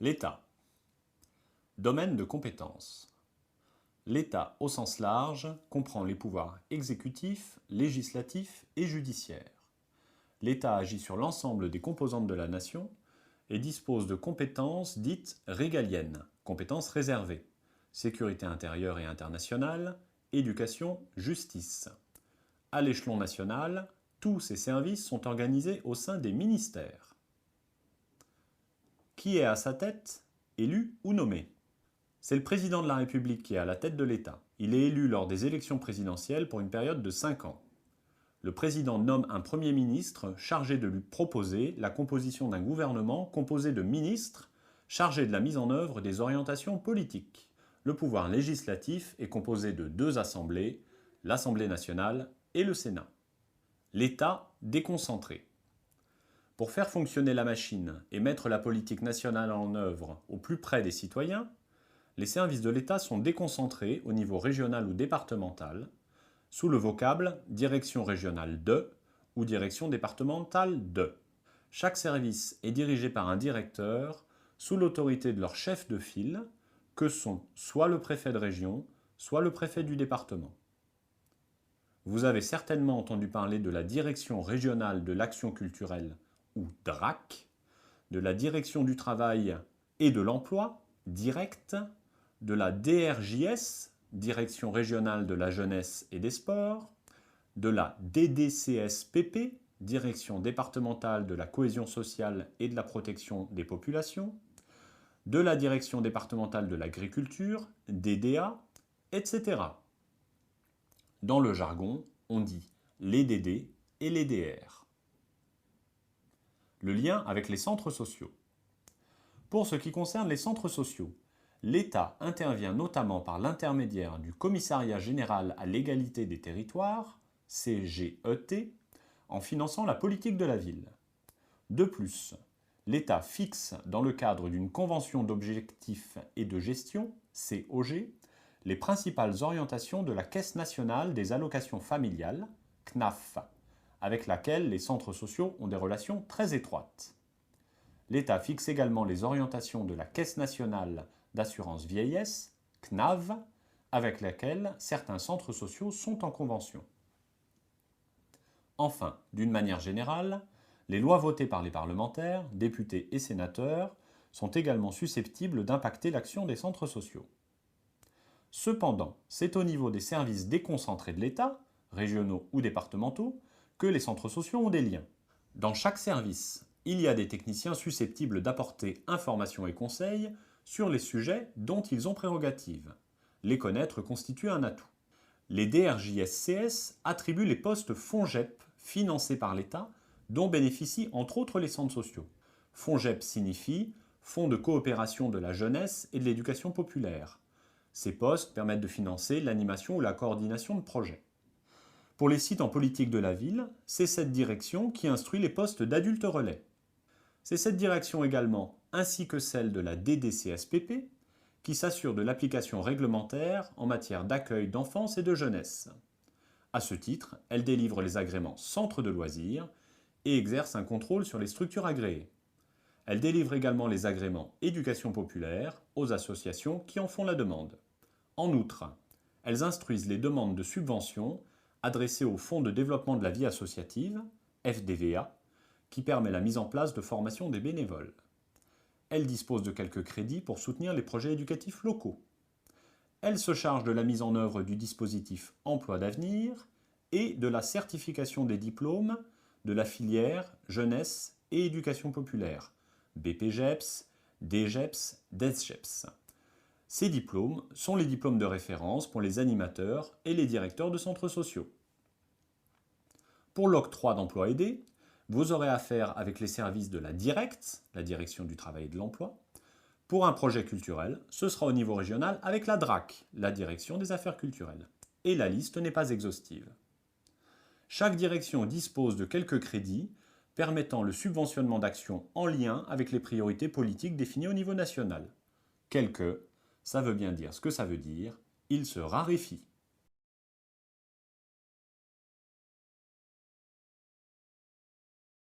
L'État. Domaine de compétence. L'État, au sens large, comprend les pouvoirs exécutifs, législatifs et judiciaires. L'État agit sur l'ensemble des composantes de la nation et dispose de compétences dites régaliennes, compétences réservées, sécurité intérieure et internationale, éducation, justice. À l'échelon national, tous ces services sont organisés au sein des ministères. Qui est à sa tête, élu ou nommé? C'est le président de la République qui est à la tête de l'État. Il est élu lors des élections présidentielles pour une période de 5 ans. Le président nomme un Premier ministre chargé de lui proposer la composition d'un gouvernement composé de ministres chargés de la mise en œuvre des orientations politiques. Le pouvoir législatif est composé de 2 assemblées, l'Assemblée nationale et le Sénat. L'État déconcentré. Pour faire fonctionner la machine et mettre la politique nationale en œuvre au plus près des citoyens, les services de l'État sont déconcentrés au niveau régional ou départemental, sous le vocable direction régionale de ou direction départementale de. Chaque service est dirigé par un directeur sous l'autorité de leur chef de file, que sont soit le préfet de région, soit le préfet du département. Vous avez certainement entendu parler de la Direction régionale de l'action culturelle, ou DRAC, de la Direction du travail et de l'emploi, DIRECT, de la DRJS, Direction régionale de la jeunesse et des sports, de la DDCSPP, Direction départementale de la cohésion sociale et de la protection des populations, de la Direction départementale de l'agriculture, DDA, etc. Dans le jargon, on dit les DD et les DR. Le lien avec les centres sociaux. Pour ce qui concerne les centres sociaux, l'État intervient notamment par l'intermédiaire du Commissariat général à l'égalité des territoires, CGET, en finançant la politique de la ville. De plus, l'État fixe, dans le cadre d'une convention d'objectifs et de gestion, COG, les principales orientations de la Caisse nationale des allocations familiales, CNAF, avec laquelle les centres sociaux ont des relations très étroites. L'État fixe également les orientations de la Caisse nationale d'assurance vieillesse, CNAV, avec laquelle certains centres sociaux sont en convention. Enfin, d'une manière générale, les lois votées par les parlementaires, députés et sénateurs sont également susceptibles d'impacter l'action des centres sociaux. Cependant, c'est au niveau des services déconcentrés de l'État, régionaux ou départementaux, que les centres sociaux ont des liens. Dans chaque service, il y a des techniciens susceptibles d'apporter informations et conseils sur les sujets dont ils ont prérogative. Les connaître constitue un atout. Les DRJSCS attribuent les postes FONGEP financés par l'État dont bénéficient entre autres les centres sociaux. FONGEP signifie Fonds de coopération de la jeunesse et de l'éducation populaire. Ces postes permettent de financer l'animation ou la coordination de projets. Pour les sites en politique de la ville, c'est cette direction qui instruit les postes d'adultes relais. C'est cette direction également, ainsi que celle de la DDCSPP, qui s'assure de l'application réglementaire en matière d'accueil d'enfance et de jeunesse. À ce titre, elle délivre les agréments centres de loisirs et exerce un contrôle sur les structures agréées. Elle délivre également les agréments éducation populaire aux associations qui en font la demande. En outre, elles instruisent les demandes de subventions adressées au Fonds de développement de la vie associative, FDVA, qui permet la mise en place de formations des bénévoles. Elle dispose de quelques crédits pour soutenir les projets éducatifs locaux. Elle se charge de la mise en œuvre du dispositif Emploi d'avenir et de la certification des diplômes de la filière jeunesse et éducation populaire, BPGEPS, DGEPS, DESGEPS. Ces diplômes sont les diplômes de référence pour les animateurs et les directeurs de centres sociaux. Pour l'octroi d'emploi aidé, vous aurez affaire avec les services de la DIRECT, la Direction du travail et de l'emploi. Pour un projet culturel, ce sera au niveau régional avec la DRAC, la Direction des affaires culturelles. Et la liste n'est pas exhaustive. Chaque direction dispose de quelques crédits permettant le subventionnement d'actions en lien avec les priorités politiques définies au niveau national. Quelques, ça veut bien dire ce que ça veut dire, ils se raréfient.